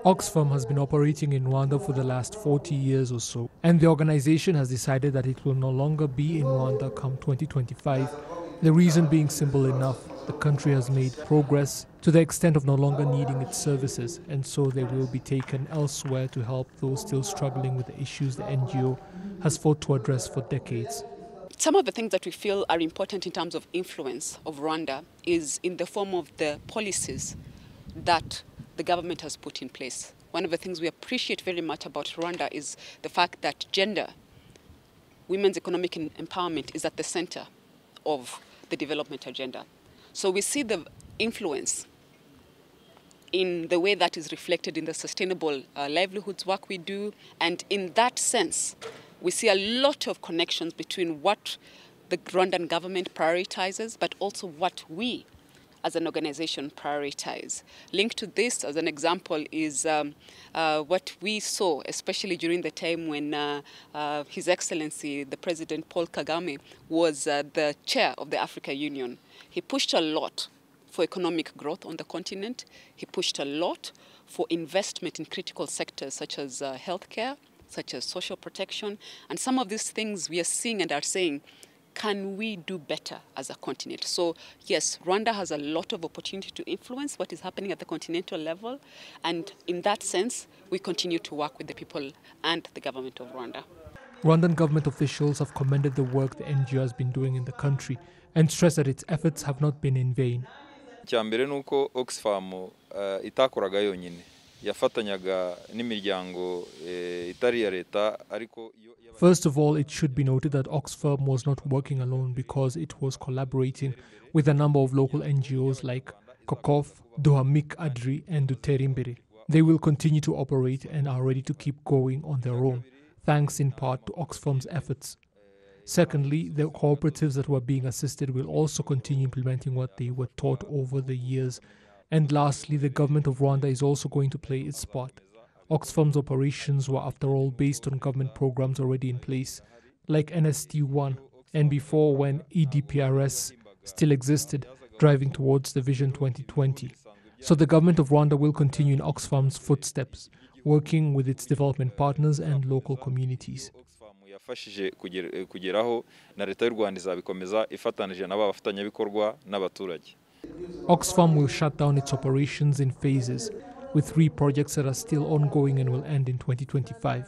Oxfam has been operating in Rwanda for the last 40 years or so, and the organization has decided that it will no longer be in Rwanda come 2025. The reason being simple enough: the country has made progress to the extent of no longer needing its services, and so they will be taken elsewhere to help those still struggling with the issues the NGO has fought to address for decades. Some of the things that we feel are important in terms of influence of Rwanda is in the form of the policies that the government has put in place. One of the things we appreciate very much about Rwanda is the fact that gender, women's economic empowerment, is at the center of the development agenda. So we see the influence in the way that is reflected in the sustainable livelihoods work we do, and in that sense, we see a lot of connections between what the Rwandan government prioritizes, but also what we as an organization prioritize. Linked to this, as an example, is what we saw, especially during the time when His Excellency, the President Paul Kagame, was the chair of the African Union. He pushed a lot for economic growth on the continent. He pushed a lot for investment in critical sectors such as healthcare, such as social protection. And some of these things we are seeing and are saying, can we do better as a continent? So yes, Rwanda has a lot of opportunity to influence what is happening at the continental level. And in that sense, we continue to work with the people and the government of Rwanda. Rwandan government officials have commended the work the NGO has been doing in the country and stressed that its efforts have not been in vain. Icyambere nuko Oxfam itakoraga yonyine yafatanyaga n'imiryango itari ya leta ariko. First of all, it should be noted that Oxfam was not working alone because it was collaborating with a number of local NGOs like Kokof, Dohamik Adri and Duterimbere. They will continue to operate and are ready to keep going on their own, thanks in part to Oxfam's efforts. Secondly, the cooperatives that were being assisted will also continue implementing what they were taught over the years. And lastly, the government of Rwanda is also going to play its part. Oxfam's operations were, after all, based on government programs already in place, like NST1, and before, when EDPRS still existed, driving towards the Vision 2020. So the government of Rwanda will continue in Oxfam's footsteps, working with its development partners and local communities. Yafashije kugeraho na leta y'u Rwanda izabikomeza ifatanije n'abafatanyabikorwa n'abaturage. Oxfam will shut down its operations in phases, with 3 projects that are still ongoing and will end in 2025.